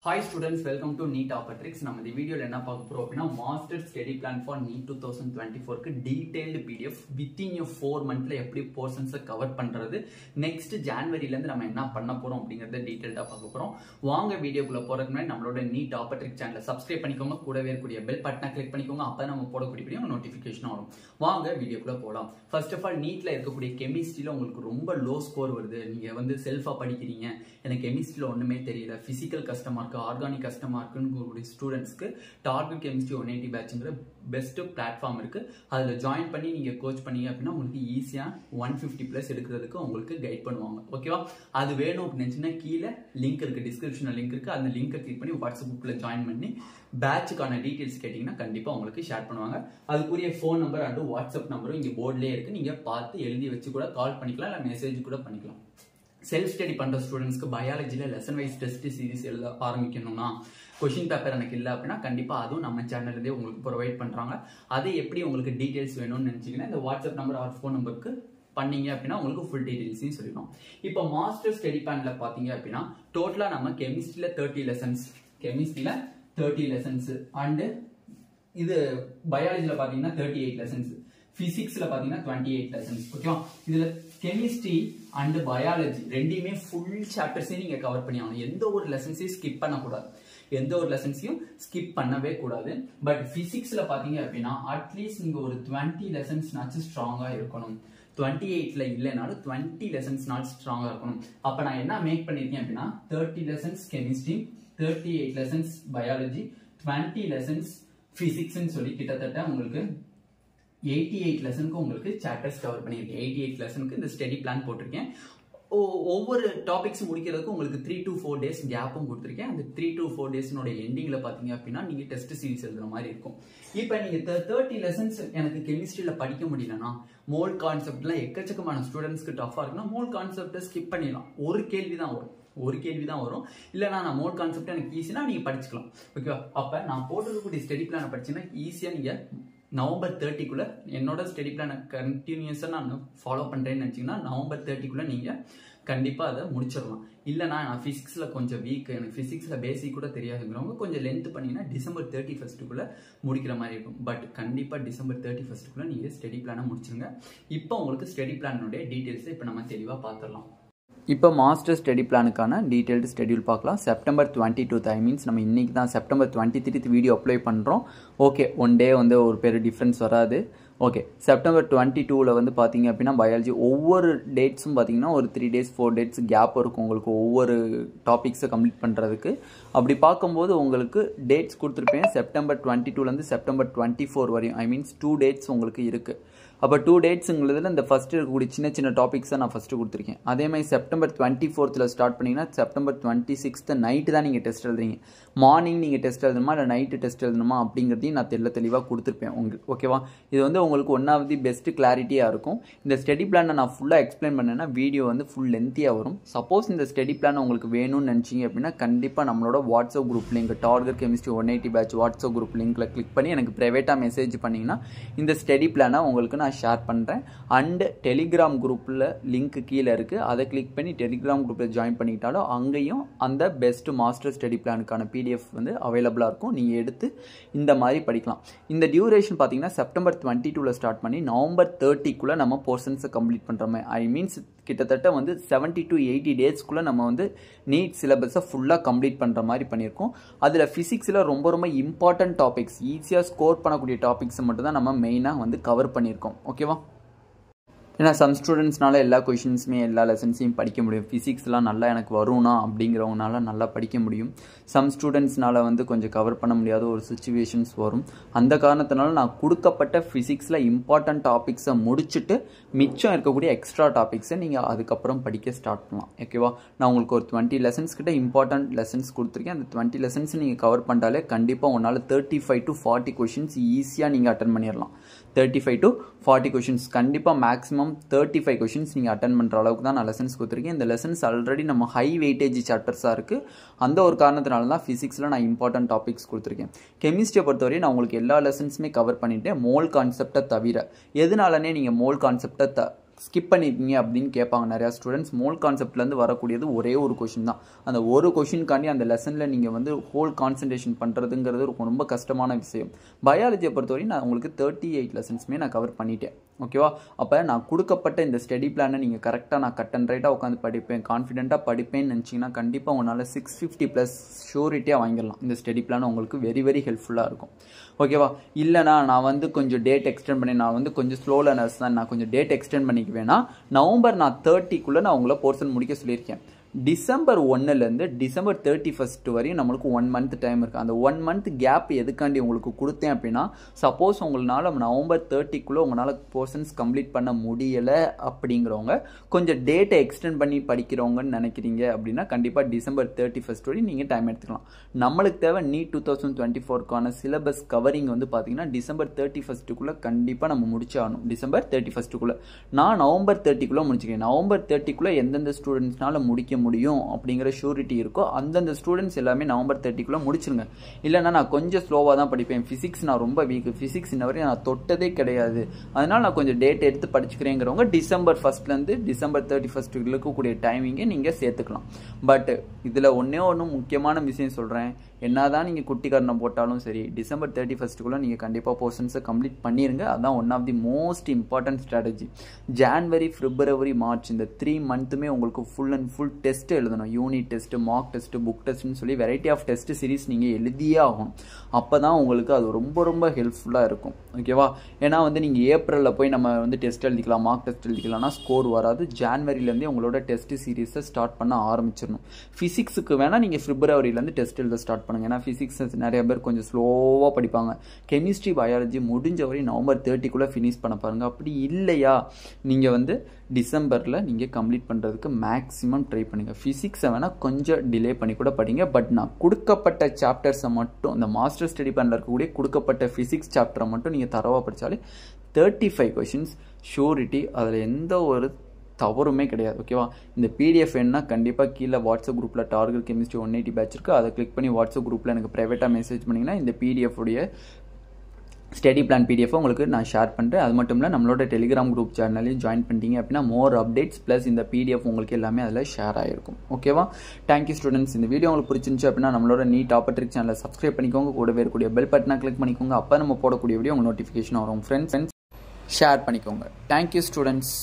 Hi students, welcome to Neet2024. நம்ம இந்த வீடியோல என்ன பார்க்க போறோம் அப்படினா master study plan for Neet 2024 க்கு detailed PDF within a 4 monthல எப்படி portions கவர் பண்றது next Januaryல இருந்து நம்ம என்ன பண்ண போறோம் அப்படிங்கறத டீடைலா பார்க்க போறோம். வாங்க வீடியோக்குள்ள போறதுக்கு முன்னாடி நம்மளோட Neet2024 சேனலை சப்ஸ்கிரைப் பண்ணிக்கோங்க, கூடவே இருக்கக்கூடிய பெல் பட்டனை கிளிக் பண்ணிக்கோங்க. அப்ப நம்ம போடக்கூடிய வீடியோ நோட்டிஃபிகேஷன் வரும். வாங்க வீடியோக்குள்ள போலாம். ஃபர்ஸ்ட் ஆஃப் ஆல் நீட்ல இருக்கக்கூடிய கெமிஸ்ட்ரியில உங்களுக்கு ரொம்ப லோ ஸ்கோர் வருது, நீங்க வந்து செல்ஃபா படிக்கிறீங்க, எனக்கு கெமிஸ்ட்ரியில ஒண்ணுமே தெரியல, பிசிக்கல் கஷ்டமா ஆர்கானிக் கஷ்டமா இருக்குன்னு ஸ்டூடெண்ட்ஸ்க்கு டார்கெட் கெமிஸ்ட்ரி 180 பேட்ச்ங்கிற பெஸ்ட் பிளாட்ஃபார்ம் இருக்கு. அதுல ஜாயின் பண்ணி நீங்க கோச் பண்ணீங்க அப்படின்னா உங்களுக்கு ஈஸியா 150+ எடுக்கிறதுக்கு உங்களுக்கு கைட் பண்ணுவாங்க. ஓகேவா? அது வேணும் அப்படின்னு கீழே லிங்க் இருக்கு, டிஸ்கிரிப்ஷன்ல லிங்க் இருக்கு. அந்த லிங்கை கிளிக் பண்ணி வாட்ஸ்அப் குரூப்ல ஜாயின் பண்ணி பேட்சுக்கான டீடைல்ஸ் கேட்டீங்கன்னா கண்டிப்பா உங்களுக்கு ஷேர் பண்ணுவாங்க. அதுக்குரிய ஃபோன் நம்பர் அண்ட் வாட்ஸ்அப் நம்பரும் இங்க போர்ட்லயே இருக்கு. நீங்க பார்த்து எழுதி வச்சு கூட கால் பண்ணிக்கலாம், இல்ல மெசேஜ் கூட பண்ணிக்கலாம். செல்ஃப் ஸ்டடி பண்ற ஸ்டூடெண்ட்ஸ்க்கு பயாலஜில லெசன் வைஸ் டெஸ்ட் சீரிஸ் எழுத ஆரம்பிக்கணும்னா கொஸ்டின் பேப்பர் எனக்கு இல்லை அப்படின்னா கண்டிப்பா அதுவும் நம்ம சேனல்லே உங்களுக்கு ப்ரொவைட் பண்றாங்க. அது எப்படி உங்களுக்கு டீடைல்ஸ் வேணும்னு நினைச்சீங்கன்னா இந்த வாட்ஸ்அப் நம்பர் ஆர் ஃபோன் நம்பருக்கு பண்ணீங்க அப்படின்னா உங்களுக்கு ஃபுல் டீடைல்ஸையும் சொல்லிடும். இப்போ மாஸ்டர் ஸ்டடி பிளான்ல பாத்தீங்க அப்படின்னா டோட்டலா நம்ம கெமிஸ்ட்ரியில 30 லெசன்ஸ் அண்ட் இது பயாலஜில பாத்தீங்கன்னா 38 லெசன்ஸ், பிசிக்ஸ்ல பாத்தீங்கன்னா 28 லெசன்ஸ். ஓகேவா? இதுல கெமிஸ்ட்ரி அண்ட் பயாலஜி ரெண்டுமே ஃபுல் சாப்டர்ஸையும் நீங்க கவர் பண்ணி ஆகணும். எந்த ஒரு லெசன்ஸையும் ஸ்கிப் பண்ணக்கூடாது, எந்த ஒரு லெசன்ஸையும் ஸ்கிப் பண்ணவே கூடாது. பட் பிசிக்ஸ்ல பாத்தீங்க அப்படின்னா அட்லீஸ்ட் நீங்க ஒரு 20 லெசன்ஸ்னாச்சும் ஸ்ட்ராங்கா இருக்கணும். 28ல இல்லைனாலும் 20 லெசன்ஸ்னாலும் ஸ்ட்ராங்கா இருக்கணும். அப்ப நான் என்ன மேக் பண்ணிருக்கேன் அப்படின்னா 30 lessons chemistry, 38 lessons biology, 20 lessons பிசிக்ஸ்ன்னு சொல்லி கிட்டத்தட்ட உங்களுக்கு 88 லெசனுக்கு உங்களுக்கு சாப்டர்ஸ் கவர் பண்ணியிருக்கேன். 88 லெசனுக்கு இந்த ஸ்டடி பிளான் போட்டிருக்கேன். ஒவ்வொரு டாபிக்ஸ் முடிக்கிறதுக்கு உங்களுக்கு 3 to 4 days கேப்பும் கொடுத்துருக்கேன். அந்த 3 to 4 days எண்டிங்ல பாத்தீங்க அப்படின்னா நீங்க டெஸ்ட் சீரிஸ் எழுதுற மாதிரி இருக்கும். இப்ப நீங்க 30 லெசன்ஸ் எனக்கு கெமிஸ்ட்ரியில படிக்க முடியலன்னா மோல் கான்செப்ட்ல எக்கச்சக்கமான ஸ்டூடெண்ட்ஸ்க்கு டஃபா இருக்குன்னா மோல் கான்செப்டை ஸ்கிப் பண்ணிடலாம். ஒரு கேள்வி தான் வரும். இல்லைனா நான் மோல் கான்செப்ட் எனக்கு ஈஸியா நீங்க படிச்சுக்கலாம். ஓகேவா? அப்ப நான் போட்டிருக்கக்கூடிய ஸ்டடி பிளானை படிச்சீங்கன்னா ஈஸியா நீங்க நவம்பர் 30க்குள்ள என்னோட ஸ்டடி பிளானை கண்டினியூஸா நான் ஃபாலோ பண்றேன்னு நினைச்சீங்கன்னா நவம்பர் 30க்குள்ள நீங்க கண்டிப்பா அதை முடிச்சிடலாம். இல்லைனா நான் பிசிக்ஸ்ல கொஞ்சம் வீக், எனக்கு பிசிக்ஸ்ல பேசிக் கூட தெரியாதுங்கிறவங்க கொஞ்சம் லென்த் பண்ணீங்கன்னா டிசம்பர் 31க்குள்ள முடிக்கிற மாதிரி இருக்கும். பட் கண்டிப்பா டிசம்பர் 31க்குள்ள நீங்க ஸ்டடி பிளானை முடிச்சிருங்க. இப்போ உங்களுக்கு ஸ்டடி பிளானுடைய டீடைல்ஸ் இப்போ நம்ம தெளிவா பார்த்துடலாம். இப்போ மாஸ்டர் ஸ்டடி பிளானுக்கான டீடைல்டு ஸ்கெடியூல் பார்க்கலாம். செப்டம்பர் 22 ஐ மீன்ஸ் நம்ம இன்னைக்கு தான் செப்டம்பர் 23 வீடியோ அப்ளை பண்ணுறோம். ஓகே, ஒன் டே வந்து ஒரு பெரிய டிஃப்ரென்ஸ் வராது. ஓகே, செப்டம்பர் 22ல் வந்து பார்த்தீங்க அப்படின்னா பயாலஜி ஒவ்வொரு டேட்ஸும் பார்த்தீங்கன்னா ஒரு 3 days 4 days கேப் இருக்கும் உங்களுக்கு ஒவ்வொரு டாபிக்ஸை கம்ப்ளீட் பண்ணுறதுக்கு. அப்படி பார்க்கும்போது உங்களுக்கு டேட்ஸ் கொடுத்துருப்பேன். செப்டம்பர் 22லேருந்து செப்டம்பர் 24 வரையும் ஐ மீன்ஸ் 2 dates உங்களுக்கு இருக்குது. அப்போ 2 datesங்கிறதுல இந்த ஃபஸ்ட்டு இருக்கக்கூடிய சின்ன டாபிக்ஸை நான் ஃபஸ்ட்டு கொடுத்துருக்கேன். அதே மாதிரி செப்டம்பர் 24ல் ஸ்டார்ட் பண்ணிங்கன்னா செப்டம்பர் 26 நைட்டு தான் நீங்கள் டெஸ்ட் எழுதுறீங்க. மார்னிங் நீங்கள் டெஸ்ட் எழுதணுமா இல்லை நைட்டு டெஸ்ட் எழுதணுமா அப்படிங்கிறதையும் நான் தெளிவாக கொடுத்துருப்பேன் உங்களுக்கு. ஓகேவா? இது வந்து உங்களுக்கு ஒன் ஆஃப் தி பெஸ்ட் கிளாரிட்டியாக இருக்கும். இந்த ஸ்டடி பிளானை நான் ஃபுல்லாக எக்ஸ்பிளைன் பண்ணேன்னா வீடியோ வந்து ஃபுல் லென்த்தியாக வரும். சப்போஸ் இந்த ஸ்டடி பிளான் உங்களுக்கு வேணும்னு நினச்சிங்க அப்படின்னா கண்டிப்பாக நம்மளோட WhatsApp group link target chemistry 180 batch WhatsApp group லிங்க்கில் கிளிக் பண்ணி எனக்கு ப்ரைவேட்டாக மெசேஜ் பண்ணிங்கன்னா இந்த ஸ்டடி பிளானை உங்களுக்கு நான் ஷேர் பண்ணுறேன். அண்ட் டெலிகிராம் குரூப்பில் லிங்க் கீழே இருக்குது, அதை கிளிக் பண்ணி டெலிகிராம் குரூப்பில் ஜாயின் பண்ணிக்கிட்டாலும் அங்கேயும் அந்த பெஸ்ட் மாஸ்டர் ஸ்டடி பிளானுக்கான PDF வந்து அவைலபிளாக இருக்கும். நீங்கள் எடுத்து இந்த மாதிரி படிக்கலாம். இந்த டியூரேஷன் பார்த்தீங்கன்னா செப்டம்பர் 22ல் ஸ்டார்ட் பண்ணி நவம்பர் 30க்குள்ளே நம்ம போர்ஷன்ஸை கம்ப்ளீட் பண்ணுற மாதிரி ஐ மீன்ஸ் கிட்டத்தட்ட வந்து 70 to 80 daysக்குள்ளே நம்ம வந்து நீட் சிலபஸை ஃபுல்லாக கம்ப்ளீட் பண்ணுற மாதிரி பண்ணியிருக்கோம். அதில் ஃபிசிக்ஸில் ரொம்ப இம்பார்ட்டன்ட் டாபிக்ஸ் ஈஸியாக ஸ்கோர் பண்ணக்கூடிய டாபிக்ஸை மட்டும் தான் நம்ம மெயினாக வந்து கவர் பண்ணியிருக்கோம். ஓகேவா? ஏன்னா சம் ஸ்டூடெண்ட்ஸ்னால எல்லா கொஷின்ஸுமே எல்லா லெசன்ஸையும் படிக்க முடியும். ஃபிசிக்ஸ்லாம் நல்லா எனக்கு வரும்னா அப்படிங்கிறவங்கனால நல்லா படிக்க முடியும். சம் ஸ்டூடெண்ட்ஸ்னால வந்து கொஞ்சம் கவர் பண்ண முடியாத ஒரு சுச்சுவேஷன்ஸ் வரும். அந்த காரணத்தினால நான் கொடுக்கப்பட்ட ஃபிசிக்ஸில் இம்பார்ட்டன்ட் டாபிக்ஸை முடிச்சுட்டு மிச்சம் இருக்கக்கூடிய எக்ஸ்ட்ரா டாபிக்ஸை நீங்கள் அதுக்கப்புறம் படிக்க ஸ்டார்ட் பண்ணலாம். ஓகேவா? நான் உங்களுக்கு ஒரு 20 லெசன்ஸ் கிட்ட இம்பார்ட்டன்ட் லெசன்ஸ் கொடுத்துருக்கேன். அந்த 20 லெசன்ஸ் நீங்கள் கவர் பண்ணிட்டாலே கண்டிப்பாக உன்னால் 35 to 40 கொஷின்ஸ் ஈஸியாக நீங்கள் அட்டன் பண்ணிடலாம். 35 to 40 கொஷின்ஸ் கண்டிப்பாக மேக்ஸிமம் 35 கொஷின்ஸ் நீங்கள் அட்டன் பண்ணுற அளவுக்கு தான் நான் லெசன்ஸ் கொடுத்துருக்கேன். இந்த லெசன்ஸ் ஆல்ரெடி நம்ம ஹை வெயிட்டேஜ் சாப்டர்ஸாக இருக்குது. அந்த ஒரு காரணத்தினால தான் ஃபிசிக்ஸில் நான் இம்பார்ட்டன்ட் டாபிக்ஸ் கொடுத்துருக்கேன். கெமிஸ்ட்ரியை பொறுத்தவரை நான் உங்களுக்கு எல்லா லெசன்ஸுமே கவர் பண்ணிவிட்டேன் மோல் கான்செப்டை தவிர. எதனாலனே நீங்கள் மோல் கான்செப்டை ஸ்கிப் பண்ணிருக்கீங்க அப்படின்னு கேட்பாங்க நிறையா ஸ்டூடெண்ட்ஸ். மோல் கான்செப்ட்லேருந்து வரக்கூடியது ஒரே ஒரு கொஷின் தான். அந்த ஒரு கொஷின்காண்டி அந்த லெசனில் நீங்கள் வந்து ஹோல் கான்சன்ட்ரேஷன் பண்ணுறதுங்கிறது ரொம்ப கஷ்டமான விஷயம். பயாலஜியை பொறுத்தவரைக்கும் நான் உங்களுக்கு 38 லெசன்ஸுமே நான் கவர் பண்ணிட்டேன். ஓகேவா? அப்போ நான் கொடுக்கப்பட்ட இந்த ஸ்டடி பிளானை நீங்கள் கரெக்டாக நான் கட் அண்ட் ரைட்டாக உட்காந்து படிப்பேன், கான்ஃபிடென்ட்டாக படிப்பேன்னு நினச்சிங்கன்னா கண்டிப்பாக உங்களால் 650+ ஷூரிட்டியாக வாங்கிடலாம். இந்த ஸ்டடி பிளான் உங்களுக்கு வெரி வெரி ஹெல்ப்ஃபுல்லாக இருக்கும். ஓகேவா? இல்லைனா நான் வந்து கொஞ்சம் டேட் எக்ஸ்டெண்ட் பண்ணி நான் வந்து கொஞ்சம் ஸ்லோ லேர்னர்ஸ் தான், நான் கொஞ்சம் டேட் எக்ஸ்டெண்ட் பண்ணிக்குவேன்னா நவம்பர் 30க்குள்ளே நான் உங்களை போர்ஷன் முடிக்க சொல்லியிருக்கேன். டிசம்பர் 1லேருந்து டிசம்பர் 31 வரையும் நம்மளுக்கு 1 மந்த் டைம் இருக்குது. அந்த 1 மந்த் கேப் எதுக்காண்டி உங்களுக்கு கொடுத்தேன் அப்படின்னா, சப்போஸ் உங்களால் நவம்பர் 30க்குள்ளே உங்களால் போர்ஷன்ஸ் கம்ப்ளீட் பண்ண முடியலை அப்படிங்கிறவங்க, கொஞ்சம் டேட்டை எக்ஸ்டெண்ட் பண்ணி படிக்கிறவங்கன்னு நினைக்கிறீங்க அப்படின்னா கண்டிப்பாக டிசம்பர் 31 வரையும் நீங்கள் டைம் எடுத்துக்கலாம். நம்மளுக்கு தேவை நீட் 2024க்கான சிலபஸ் கவரிங் வந்து பார்த்தீங்கன்னா டிசம்பர் 31க்குள்ளே கண்டிப்பாக நம்ம முடிச்சாகணும். டிசம்பர் 31க்குள்ளே நான் நவம்பர் 30க்குள்ளே முடிச்சுக்கிறேன். நவம்பர் 30க்குள்ளே எந்தெந்த ஸ்டூடெண்ட்ஸ்னால முடிக்க முடியும் அப்படிங்கிற ஷூரிட்டி இருக்கோ அந்தந்த ஸ்டூடெண்ட்ஸ் எல்லாமே நவம்பர் 30க்குள்ளே முடிச்சிருங்க. இல்லைனா நான் கொஞ்சம் ஸ்லோவாக தான் படிப்பேன், ஃபிசிக்ஸ் நான் ரொம்ப வீக், ஃபிசிக்ஸ் இன்ன வரையும் நான் தொட்டதே கிடையாது, அதனால் நான் கொஞ்சம் டேட் எடுத்து படிச்சுக்கிறேங்கிறவங்க டிசம்பர் 1லேருந்து டிசம்பர் 31 இருக்கக்கூடிய டைமிங்கை நீங்கள் சேர்த்துக்கலாம். பட் இதில் ஒன்றே முக்கியமான விஷயம் சொல்கிறேன், என்னதான் நீங்கள் குட்டி கரணம் போட்டாலும் சரி டிசம்பர் 31க்குள்ளே நீங்கள் கண்டிப்பாக போர்ஷன்ஸை கம்ப்ளீட் பண்ணிடுங்க. அதுதான் one of the most important strategy. January, February, March இந்த 3 மந்த்துமே உங்களுக்கு ஃபுல் அண்ட் ஃபுல் டெஸ்ட் எழுதணும். Unit test, mark test, book டெஸ்ட்னு சொல்லி வெரைட்டி ஆஃப் டெஸ்ட் சீரிஸ் நீங்கள் எழுதியே ஆகணும். அப்போ தான் உங்களுக்கு அது ரொம்ப ரொம்ப ஹெல்ப்ஃபுல்லாக இருக்கும். ஓகேவா? ஏன்னா வந்து நீங்கள் ஏப்ரலில் போய் நம்ம வந்து டெஸ்ட் எழுதிக்கலாம், மார்க் டெஸ்ட் எழுதிக்கலாம்னா ஸ்கோர் வராது. ஜான்வரியிலேருந்தே உங்களோட டெஸ்ட் சீரீஸை ஸ்டார்ட் பண்ண ஆரம்பிச்சிடணும். ஃபிசிக்ஸுக்கு வேணால் நீங்கள் பிப்ரவரியிலேருந்து டெஸ்ட் எழுத ஸ்டார்ட் பண்ணுங்கள். ஏன்னா ஃபிசிக்ஸ் நிறைய பேர் கொஞ்சம் ஸ்லோவாக படிப்பாங்க. கெமிஸ்ட்ரி, பயாலஜி முடிஞ்ச வரை நவம்பர் 30க்குள்ளே ஃபினிஷ் பண்ண பாருங்கள். அப்படி இல்லையா நீங்கள் வந்து டிசம்பரில் நீங்கள் கம்ப்ளீட் பண்ணுறதுக்கு மேக்ஸிமம் ட்ரை பண்ணுங்கள். ஃபிசிக்ஸை வேணால் கொஞ்சம் டிலே பண்ணி கூட படிங்க. பட் நான் கொடுக்கப்பட்ட சாப்டர்ஸை மட்டும், இந்த மாஸ்டர் ஸ்டடி பிளானில் இருக்கக்கூடிய கொடுக்கப்பட்ட ஃபிசிக்ஸ் சாப்டரை மட்டும் நீங்கள் தரவாக படித்தாலே 35 கொஷின்ஸ் ஷூரிட்டி, அதில் எந்த ஒரு தவறுமே கிடையாது. ஓகேவா? இந்த பிடிஎஃப் வேணுன்னா கண்டிப்பாக கீழே வாட்ஸ்அப் குரூப்பில் டார்கெட் கெமிஸ்ட்ரி 180 பேட்ச் இருக்குது, அதை கிளிக் பண்ணி வாட்ஸ்அப் குரூப்பில் எனக்கு ப்ரைவேட்டாக மெசேஜ் பண்ணிங்கன்னா இந்த பிடிஎஃப் உடைய ஸ்டடி பிளான் பிடிஎஃப் உங்களுக்கு நான் ஷேர் பண்ணுறேன். அது மட்டும் இல்லை நம்மளோட டெலிகிராம் குரூப் சேனலையும் ஜாயின் பண்ணிட்டீங்க அப்படின்னா மோர் அப்டேட்ஸ் ப்ளஸ் இந்த பிடிஎஃப் உங்களுக்கு எல்லாமே அதில் ஷேர் ஆகிருக்கும். ஓகேவா? Thank you students. இந்த வீடியோ உங்களுக்கு பிடிச்சிருந்துச்சு அப்படின்னா நம்மளோட நீட் ஆப்பர்ட்ரிக் சேனலை சப்ஸ்கிரைப் பண்ணிக்கோங்க, கூடவே இருக்கக்கூடிய பெல் பட்டனை கிளிக் பண்ணிக்கோங்க. அப்போ நம்ம போடக்கூடிய வீடியோ உங்கள் நோட்டிஃபிகேஷன் வரும். ஃப்ரெண்ட்ஸ் ஷேர் பண்ணிக்கோங்க. Thank you students.